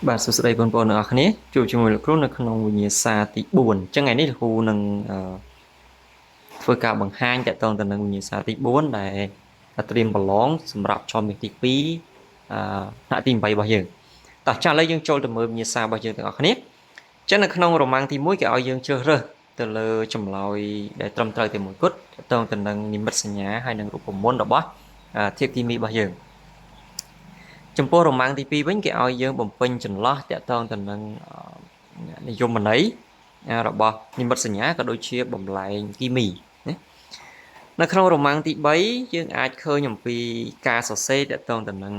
បាទសួស្តីបងប្អូនទាំងអស់គ្នាជួបជាមួយលោកគ្រូនៅក្នុងវិញ្ញាសាទី4អញ្ចឹងថ្ងៃនេះលោកគ្រូនឹងធ្វើការបង្ហាញតកតងទៅនឹងវិញ្ញាសាទី4ដែលត្រៀមប្រឡងសម្រាប់ជាប់មាសទី2ថ្នាក់ទី8របស់យើងតោះចាឥឡូវយើងចូលទៅមើលវិញ្ញាសារបស់យើងទាំងអស់គ្នាអញ្ចឹងនៅក្នុងរ៉ូម៉ាំងទី1គេឲ្យយើងជ្រើសរើសទៅលើចម្លើយដែលត្រឹមត្រូវតែមួយគត់តកតងទៅនឹងនិមិត្តសញ្ញាហើយនឹងរូបមន្តរបស់ធាតុគីមីរបស់យើងចំពោះរ៉ូម៉ាំងទី2វិញគេឲ្យយើងបំពេញចន្លោះតាក់ទងទៅនឹងនិយមន័យរបស់និមិត្តសញ្ញាក៏ដូចជាបំលែងគីមីណានៅក្នុងរ៉ូម៉ាំងទី3យើងអាចឃើញអំពីការសរសេរតាក់ទងទៅនឹង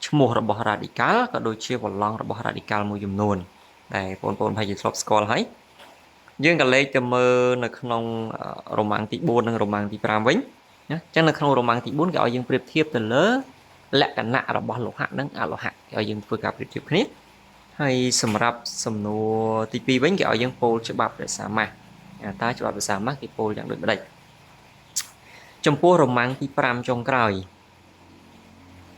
ឈ្មោះរបស់ radical ក៏ដូចជាវឡង់របស់ radical មួយចំនួនដែលបងប្អូនប្រហែលជាធ្លាប់ស្គាល់ហើយយើងក៏លេខទៅមើលនៅក្នុងរ៉ូម៉ាំងទី4និងរ៉ូម៉ាំងទី5វិញណាអញ្ចឹងនៅក្នុងរ៉ូម៉ាំងទី4គេឲ្យយើងប្រៀបធៀបទៅលើលក្ខណៈរបស់លោហៈនិងអលោហៈគេឲ្យយើងធ្វើការប្រៀបធៀបគ្នាហើយសម្រាប់សំណួរទី2វិញគេឲ្យយើងពោលច្បាប់ភាសាម៉ាស់តើច្បាប់ភាសាម៉ាស់គេពោលយ៉ាងដូចម្ដេចចំពោះរ៉ូម៉ាំងទី5ចុងក្រោយ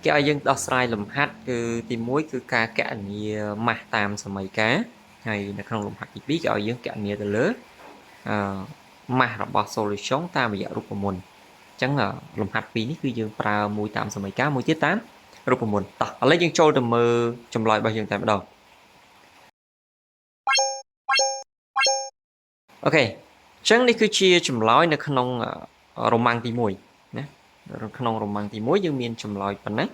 គេឲ្យយើងដោះស្រាយលំហាត់គឺទី1គឺការកណនាម៉ាស់តាមសម័យកាលហើយនៅក្នុងលំហាត់ទី2គេឲ្យយើងកណនាទៅលើម៉ាស់របស់ solution តាមរយៈរូបមន្តអញ្ចឹងលំហាត់2នេះគឺយើងប្រើមួយតាមសម័យកាលមួយទៀតតាមរូបមន្តតោះឥឡូវយើងចូលទៅមើលចម្លើយរបស់យើងតែម្ដងអូខេអញ្ចឹងនេះគឺជាចម្លើយនៅក្នុងរ៉ូម៉ាំងទី1ណាក្នុងរ៉ូម៉ាំងទី1យើងមានចម្លើយប៉ុណ្ណឹង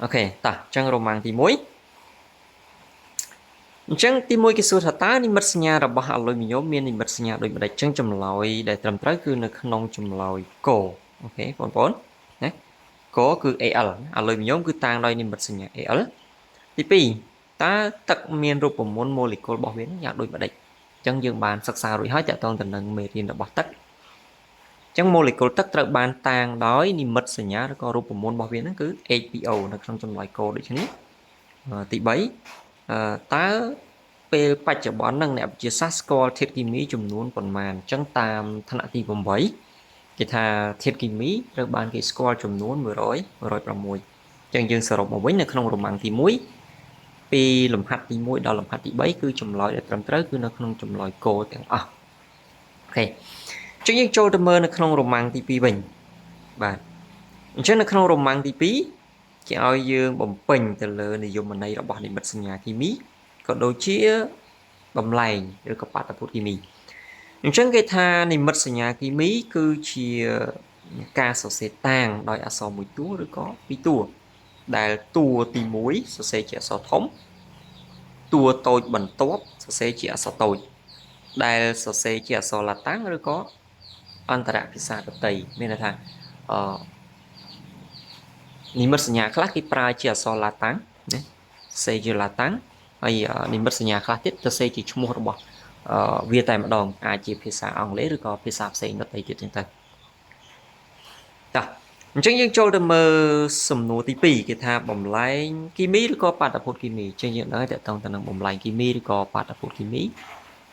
អូខេតោះអញ្ចឹងរ៉ូម៉ាំងទី1អញ្ចឹងទី1គេសួរថាតើនិមិត្តសញ្ញារបស់អាលុយមីញ៉ូមមាននិមិត្តសញ្ញាដូចម្ដេចអញ្ចឹងចម្លើយដែលត្រឹមត្រូវគឺនៅក្នុងចម្លើយកអូខេបងប្អូនណាកគឺ Al អាលុយមីញ៉ូមគឺតាំងដោយនិមិត្តសញ្ញា Al ទី2តើទឹកមានរូបមន្តម៉ូលេគុលរបស់វាយ៉ាងដូចម្ដេចអញ្ចឹងយើងបានសិក្សារួចហើយតកតងទៅនឹងមេរៀនរបស់ទឹកអញ្ចឹងម៉ូលេគុលទឹកត្រូវបានតាំងដោយនិមិត្តសញ្ញាឬក៏រូបមន្តរបស់វាហ្នឹងគឺ H2O នៅក្នុងចម្លើយកដូចនេះទី3តើពេលបច្ចុប្បន្នហ្នឹងអ្នកវិទ្យាសាស្ត្រស្គាល់ធាតុគីមីចំនួនប៉ុន្មានអញ្ចឹងតាមថ្នាក់ទី8គេថាធាតុគីមីត្រូវបានគេស្គាល់ចំនួន106អញ្ចឹងយើងសរុបមកវិញនៅក្នុងរ៉ូម៉ាំងទី1ពីលំហាត់ទី1ដល់លំហាត់ទី3គឺចម្លើយដែលត្រឹមត្រូវគឺនៅក្នុងចម្លើយកទាំងអស់អូខេអញ្ចឹងយើងចូលទៅមើលនៅក្នុងរ៉ូម៉ាំងទី2វិញបាទអញ្ចឹងនៅក្នុងរ៉ូម៉ាំងទី2គេឲ្យយើងបំពេញទៅលើនិយមន័យរបស់និមិត្តសញ្ញាគីមីក៏ដូចជាបំលែងឬក៏បាតុភូតគីមីអញ្ចឹងគេថានិមិត្តសញ្ញាគីមីគឺជាការសរសេរតាំងដោយអក្សរមួយតួឬក៏ពីរតួដែលតួទី1សរសេរជាអក្សរធំតួតូចបន្ទាប់សរសេរជាអក្សរតូចដែលសរសេរជាអក្សរឡាតាំងឬក៏អន្តរភាសាដទៃមានន័យថានិមិត្តសញ្ញាខ្លះគេប្រើជាអក្សរឡាតាំងណាសរសេរជាឡាតាំងហើយនិមិត្តសញ្ញាខ្លះទៀតសរសេរជាឈ្មោះរបស់វាតែម្ដងអាចជាភាសាអង់គ្លេសឬក៏ភាសាផ្សេងដទៃទៀតចឹងទៅតោះអញ្ចឹងយើងចូលទៅមើលសំណួរទី2គេថាបំលែងគីមីឬក៏បាតុភូតគីមីអញ្ចឹងយើងដឹងតែតទៅនឹងបំលែងគីមីឬក៏បាតុភូតគីមី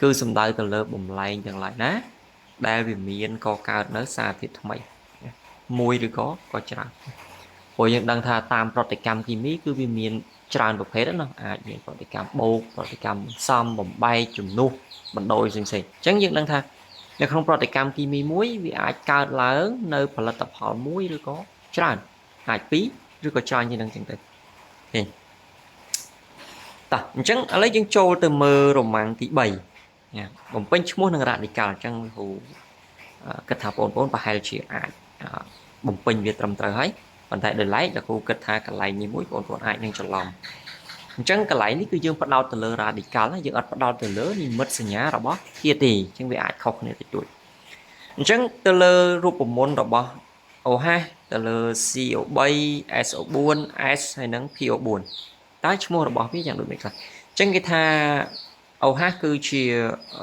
គឺសំដៅទៅលើបំលែងទាំងឡាយណាដែលវាមានកកើតនៅសារធាតុថ្មីមួយឬក៏ច្រើនព្រោះយើងដឹងថាតាមប្រតិកម្មគីមីគឺវាមានច្រើនប្រភេទណាអាចមានប្រតិកម្មបូកប្រតិកម្មសំបំបែកជំនួសបណ្ដោយផ្សេងៗអញ្ចឹងយើងដឹងថានៅក្នុងប្រតិកម្មគីមីមួយវាអាចកើតឡើងនៅផលិតផលមួយឬក៏ច្រើនអាច2ឬក៏ច្រើនជាងនឹងចឹងទៅឃើញតោះអញ្ចឹងឥឡូវយើងចូលទៅមើលរ៉ូម៉ាំងទី3បំពេញឈ្មោះនឹង radical អញ្ចឹងគ្រូគិតថាបងប្អូនប្រហែលជាអាចបំពេញវាត្រឹមត្រូវហើយប៉ុន្តែដោយឡែកលោកគ្រូគិតថាកន្លែងនេះមួយបងប្អូនអាចនឹងច្រឡំអញ្ចឹងកន្លែងនេះគឺយើងផ្ដោតទៅលើ radical យើងអត់ផ្ដោតទៅលើនិមិត្តសញ្ញារបស់ធាតុទេអញ្ចឹងវាអាចខុសគ្នាតិចតួចអញ្ចឹងទៅលើរូបមន្តរបស់ OH ទៅលើ CO3 SO4 S ហើយនិង PO4 តើឈ្មោះរបស់វាយ៉ាងដូចម្ដេចខ្លះអញ្ចឹងគេថា OH គឺជា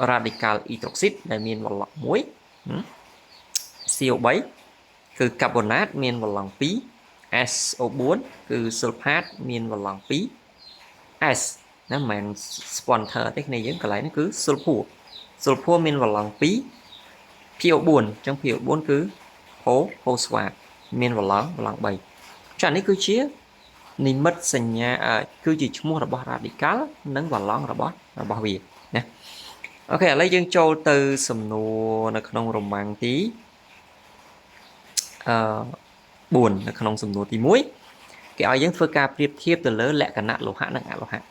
radical hydroxide ដែលមានវឡង់1 CO3 គឺកាបូណាតមានវឡង់2 SO4 គឺស៊ុលផាតមានវឡង់2 S ណាមិនមែន sponsor ទេគ្នាយើងកន្លែងនេះគឺស៊ុលភួរមានវឡង់2 PO4 អញ្ចឹង PO4 គឺផូស្វាតមានវឡង់3ចានេះគឺជា និមិត្តសញ្ញាគឺជាឈ្មោះរបស់ radical និងវឡង់របស់វាណាអូខេឥឡូវយើងចូលទៅសំណួរនៅក្នុងរ៉ូម៉ាំងទី4នៅក្នុងសំណួរទី1គេឲ្យយើងធ្វើការប្រៀបធៀបទៅលើលក្ខណៈលោហៈនិងអលោហៈ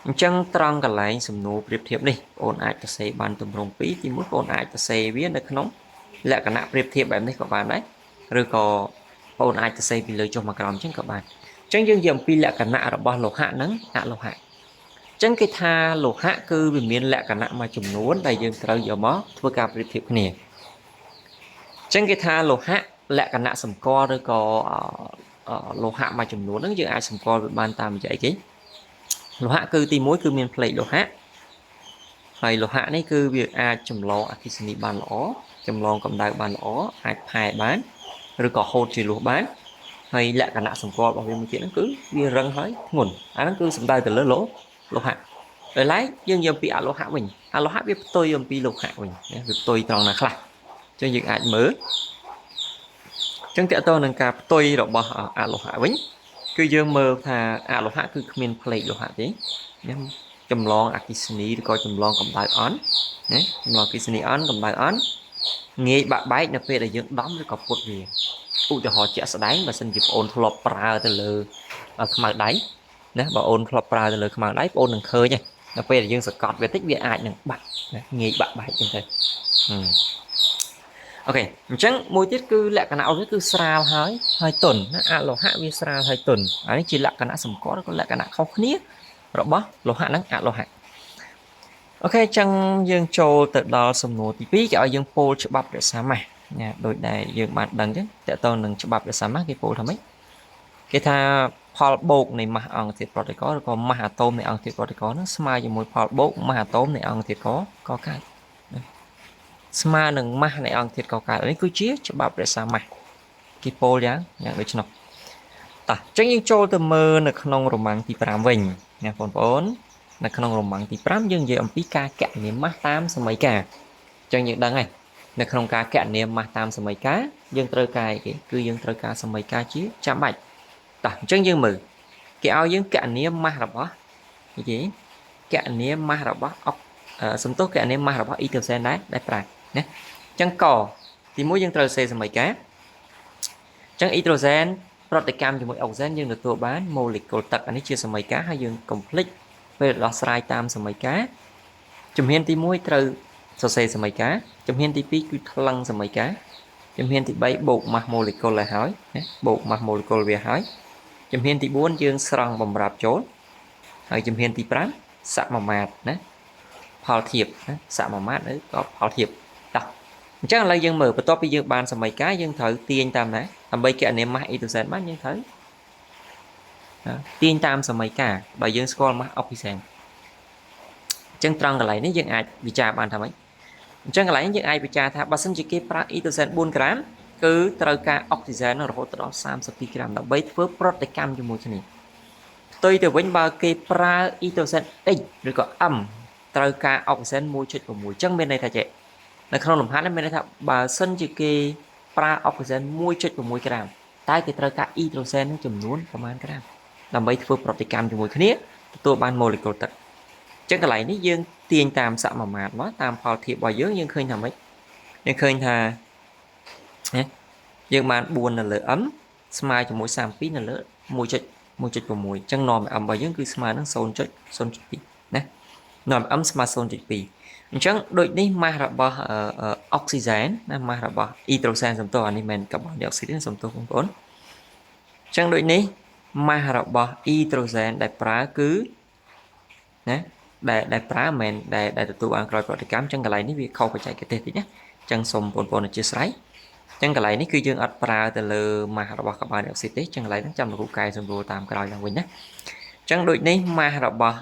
អញ្ចឹងត្រង់កន្លែងសំណួរប្រៀបធៀបនេះបងអូនអាចសរសេរបានទម្រង់2ទី1បងអូនអាចសរសេរវានៅក្នុងលក្ខណៈប្រៀបធៀបបែបនេះក៏បានដែរឬក៏បងអូនអាចសរសេរពីលើចុះមកក្រោមអញ្ចឹងក៏បានអញ្ចឹងយើងនិយាយអំពីលក្ខណៈរបស់លោហៈនិងអលោហៈអញ្ចឹងគេថាលោហៈគឺវាមានលក្ខណៈមួយចំនួនដែលយើងត្រូវយកមកធ្វើការប្រៀបធៀបគ្នាអញ្ចឹងគេថាលោហៈលក្ខណៈសម្គាល់ឬក៏លោហៈមួយចំនួនហ្នឹងយើងអាចសម្គាល់វាបានតាមរយៈអីគេលោហៈគឺទី1គឺមានផ្លេកលោហៈហើយលោហៈនេះគឺវាអាចចម្លងអគ្គិសនីបានល្អចម្លងកម្ដៅបានល្អអាចផែបានឬក៏ហូតជាលួសបានហើយលក្ខណៈសម្គាល់របស់វាមួយទៀតហ្នឹងគឺវារឹងហើយធ្ងន់អាហ្នឹងគឺសំដៅទៅលើលោហៈដោយឡែកយើងនិយាយពីអលោហៈវិញអលោហៈវាផ្ទុយអំពីលោហៈវិញណាវាផ្ទុយត្រង់ណាខ្លះអញ្ចឹងយើងអាចមើលអញ្ចឹងតើតើនឹងការផ្ទុយរបស់អលោហៈវិញគឺយើងមើលថាអលោហៈគឺគ្មានផ្លេកលោហៈទេណាចម្លងអគ្គិសនីឬក៏ចម្លងកម្ដៅអន់ណាចម្លងអគ្គិសនីអន់កម្ដៅអន់ងាយបាក់បែកនៅពេលដែលយើងដំឬក៏ពុតវាឧទាហរណ៍ជាក់ស្ដែងបើសិនជាបងអូនធ្លាប់ប្រើទៅលើខ្មៅដៃណាបើអូនធ្លាប់ប្រើទៅលើខ្មៅដៃបងអូននឹងឃើញដល់ពេលដែលយើងសកត់វាតិចវាអាចនឹងបាក់ណាងាយបាក់បែកចឹងទៅអូខេអញ្ចឹងមួយទៀតគឺលក្ខណៈរបស់វាគឺស្រាលហើយទន់ណាអលោហៈវាស្រាលហើយទន់អានេះជាលក្ខណៈសម្គាល់ឬក៏លក្ខណៈខុសគ្នារបស់លោហៈនិងអលោហៈអូខេអញ្ចឹងយើងចូលទៅដល់សំណួរទី2គេឲ្យយើងពោលច្បាប់រក្សាម៉ាស់ណាដោយដែលយើងបានដឹងចឹងតើតើនឹងច្បាប់រក្សាម៉ាស់គេពោលថាម៉េចគេថាផលបូកនៃម៉ាស់អង្គធាតុប្រតិករឬក៏ម៉ាស់អាតូមនៃអង្គធាតុប្រតិករនឹងស្មើជាមួយផលបូកម៉ាស់អាតូមនៃអង្គធាតុកកើតស្មើនឹងម៉ាស់នៃអង្គធាតុកកើតនេះគឺជាច្បាប់រក្សាម៉ាស់គេពោលយ៉ាងដូចនោះតោះអញ្ចឹងយើងចូលទៅមើលនៅក្នុងរ៉ូម៉ាំងទី5វិញណាបងប្អូននៅក្នុងរ៉ូម៉ាំងទី5យើងនិយាយអំពីការកណនាម៉ាស់តាមសម័យកាលអញ្ចឹងយើងដឹងហើយនៅក្នុងការកណនាម៉ាស់តាមសម័យកាលយើងត្រូវការអីគេគឺយើងត្រូវការសម័យកាលជាចាំបាច់តោះអញ្ចឹងយើងមើលគេឲ្យយើងកណនាម៉ាស់របស់គេកណនាម៉ាស់របស់សំទោសកណនាម៉ាស់របស់អ៊ីដ្រូសែនដែលប្រើណាអញ្ចឹងកទី1យើងត្រូវសេសម័យកាលអញ្ចឹងអ៊ីដ្រូសែនប្រតិកម្មជាមួយអុកសែនយើងទទួលបានម៉ូលេគុលទឹកអានេះជាសម័យកាលហើយយើងកុំភ្លេចពេលដោះស្រាយតាមសម័យកាលជំហានទី1ត្រូវសរសេរសម័យកាលជំហានទី2គឺថ្លឹងសម័យកាលជំហានទី3បូកម៉ាស់ម៉ូលេគុលឲ្យហើយណាបូកម៉ាស់ម៉ូលេគុលវាហើយជំហានទី4យើងស្រង់បំរាប់ចូលហើយជំហានទី5សមាមាត្រណាផលធៀបណាសមាមាត្រឬក៏ផលធៀបតោះអញ្ចឹងឥឡូវយើងមើលបន្ទាប់ពីយើងបានសម័យកាលយើងត្រូវទាញតាមណាដើម្បីកណនាម៉ាស់អ៊ីដ្រូសែនបានយើងត្រូវទាញតាមសម័យកាលបើយើងស្គាល់ម៉ាស់អុកស៊ីសែនអញ្ចឹងត្រង់កន្លែងនេះយើងអាចវិចារបានថាម៉េចអញ្ចឹងកន្លែងយើងអាចវិចារថាបើសិនជាគេប្រើអ៊ីដ្រូសែន4ក្រាមគឺត្រូវការអុកស៊ីសែនរហូតដល់32ក្រាមដើម្បីធ្វើប្រតិកម្មជាមួយគ្នាផ្ទុយទៅវិញបើគេប្រើអ៊ីដ្រូសែន X ឬក៏ M ត្រូវការអុកស៊ីសែន 1.6 អញ្ចឹងមានន័យថាចេះនៅក្នុងលំហាត់នេះមានន័យថាបើសិនជាគេប្រើអុកស៊ីសែន 1.6 ក្រាមតែគេត្រូវការអ៊ីដ្រូសែនចំនួនប្រមាណក្រាមដើម្បីធ្វើប្រតិកម្មជាមួយគ្នាទទួលបានម៉ូលេគុលទឹកអញ្ចឹងកន្លែងនេះយើងទាញតាមសមាមាត្រមកតាមផលធៀបរបស់យើងឃើញថាម៉េចយើងឃើញថាយើងបាន4នៅលើ m ស្មើជាមួយ32នៅលើ 1.6 អញ្ចឹង norm m របស់យើងគឺស្មើនឹង 0.02 ណាnorm m ស្មើ 0.2 អញ្ចឹងដូចនេះម៉ាស់របស់អុកស៊ីសែនណាម៉ាស់របស់អ៊ីដ្រូសែនសំទោសអានេះមិនកាបូនឌីអុកស៊ីតទេសំទោសបងប្អូនអញ្ចឹងដូចនេះម៉ាស់របស់អ៊ីដ្រូសែនដែលប្រើគឺណាដែលប្រើមិនដែលទទួលបានក្រោយប្រតិកម្មអញ្ចឹងកន្លែងនេះវាខុសបច្ចេកទេសតិចណាអញ្ចឹងសូមបងប្អូនអធិស្ឋានអញ្ចឹងកន្លែងនេះគឺយើងអត់ប្រើទៅលើម៉ាស់របស់កាបូនឌីអុកស៊ីតទេអញ្ចឹងកន្លែងហ្នឹងចាំលោកគ្រូកែសម្រួលតាមក្រោយឡើងវិញណាអញ្ចឹងដូចនេះម៉ាស់របស់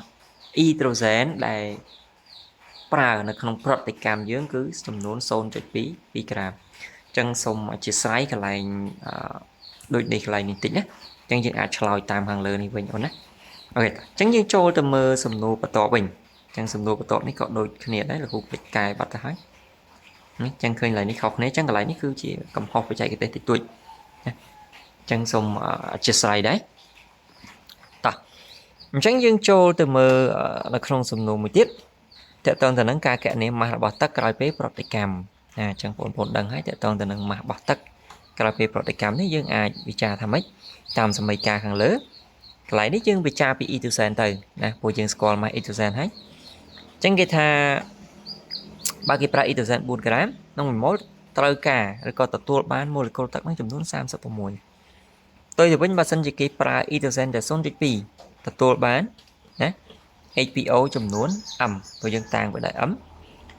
អ៊ីដ្រូសែនដែលប្រើនៅក្នុងប្រតិកម្មយើងគឺចំនួន 0.2 ក្រាមអញ្ចឹងសូមអធិស្ឋានកន្លែងដូចនេះកន្លែងនេះតិចណាអញ្ចឹងយើងអាចឆ្លើយតាមខាងលើនេះវិញអូនណាអូខេអញ្ចឹងយើងចូលទៅមើលសំណួរបន្ទាប់វិញអញ្ចឹងសំណួរបន្ទាប់នេះក៏ដូចគ្នាដែរលោកគ្រូពេចកែបាត់ទៅហើយអញ្ចឹងឃើញកន្លែងនេះខុសគ្នាអញ្ចឹងកន្លែងនេះគឺជាកំហុសបច្ចេកទេសតិចតួចណាអញ្ចឹងសូមអធិស្ឋានដែរ chẳng dương châu từ mơ là không sum nô một tiết tệ tông từ nâng ca kệ niệm mà bỏ tắc cài bế bọt cam chẳng bổn đằng hay tệ tông từ nâng mà bỏ tắc cài bế bọt cam đấy dương ai bị cha tham ấy tam sầm mây ca hàng lớn lại đấy dương bị cha bị y tu sen từ nè bộ dương score mà y tu sen hay chẳng cái tha ba cái pra y tu sen 4 gram nông mình mốt trời cả rồi còn tập tua bán mua cô tắc nó chấm nón sam sập mùi tôi thì vẫn bà sân chỉ cái pra y tu sen để son chỉ pi tập tua bán nè HPO ចំនួនâm ព្រោះយើងតាំងវាដោយ âm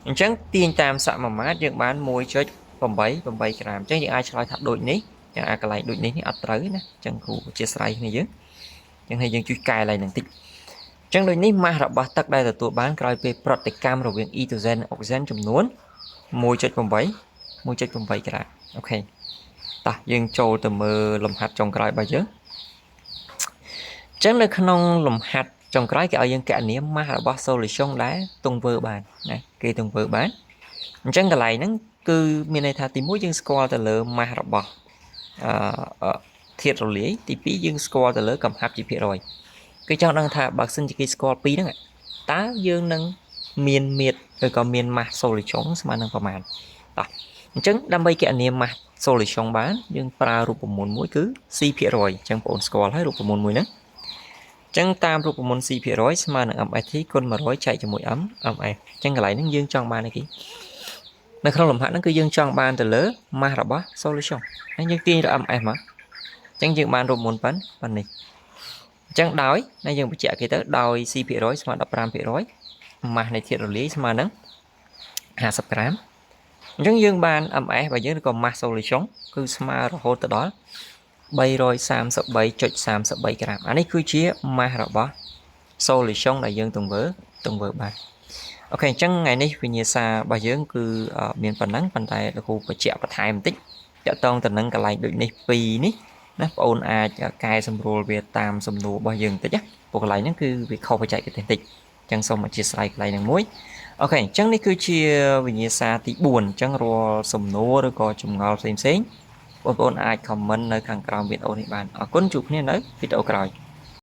អញ្ចឹងទាញតាមសមាមាត្រយើងបាន 1.88 ក្រាមអញ្ចឹងយើងអាចឆ្លើយថាដូចនេះយ៉ាងអាកន្លែងដូចនេះអត់ត្រូវណាអញ្ចឹងគ្រូអធិស្ឋានគ្នាយើងអញ្ចឹងហើយយើងជួយកែឡើងនឹងតិចអញ្ចឹងដូចនេះម៉ាស់របស់ទឹកដែលទទួលបានក្រោយពេលប្រតិកម្មរវាង etozen និង oxen ចំនួន 1.8 ក្រាមអូខេតោះយើងចូលទៅមើលលំហាត់ចុងក្រោយរបស់យើងអញ្ចឹងនៅក្នុងលំហាត់ចុងក្រោយគេឲ្យយើងកណនាម៉ាស់របស់ solution ដែរទង្វើបានណាគេទង្វើបានអញ្ចឹងកន្លែងហ្នឹងគឺមានន័យថាទី1យើងស្គាល់ទៅលើម៉ាស់របស់ធាតុរលាយទី2យើងស្គាល់ទៅលើកំហាប់ជាភាគរយគឺចង់ដឹងថាបើសិនជាគេស្គាល់ពីរហ្នឹងតើយើងនឹងមានមាត្រឬក៏មានម៉ាស់ solution ស្មើនឹងប្រមាណតោះអញ្ចឹងដើម្បីកណនាម៉ាស់ solution បានយើងប្រើរូបមន្តមួយគឺ c ភាគរយអញ្ចឹងបងប្អូនស្គាល់ហើយរូបមន្តមួយហ្នឹងចឹងតាមរូបមន្ត c ភាគរយស្មើនឹង mst គុណ100ចែកជាមួយ m ms ចឹងកន្លែងហ្នឹងយើងចង់បានអីគេនៅក្នុងលំហាត់ហ្នឹងគឺយើងចង់បានទៅលើ mass របស់ solution ហើយយើងទាញទៅ ms មកចឹងយើងបានរូបមន្តប៉ុណ្នេះចឹងដោយណាយើងបញ្ជាក់គេទៅដោយ c ភាគរយស្មើ 15% mass នៃធាតុរលាយស្មើនឹង50 ក្រាមអញ្ចឹងយើងបាន ms របស់យើងឬក៏ mass solution គឺស្មើរហូតទៅដល់333.33 ក្រាមអានេះគឺជា mass របស់ solution ដែលយើងទង្វើបានអូខេអញ្ចឹងថ្ងៃនេះវិញ្ញាសារបស់យើងគឺមានប៉ុណ្ណឹងប៉ុន្តែលោកគ្រូបញ្ជាក់បន្ថែមបន្តិចតាក់ទងទៅនឹងកន្លែងដូចនេះ2នេះណាបងអូនអាចកែសម្រួលវាតាមសំណួររបស់យើងបន្តិចណាព្រោះកន្លែងហ្នឹងគឺវាខុសបច្ចេកទេសបន្តិចអញ្ចឹងសូមអធិស្ឋានកន្លែងហ្នឹងមួយអូខេអញ្ចឹងនេះគឺជាវិញ្ញាសាទី4អញ្ចឹងរាល់សំណួរឬក៏ចម្ងល់ផ្សេងៗបងប្អូនអាច comment នៅខាងក្រោមវីដេអូនេះបានអរគុណជួបគ្នានៅវីដេអូក្រោយ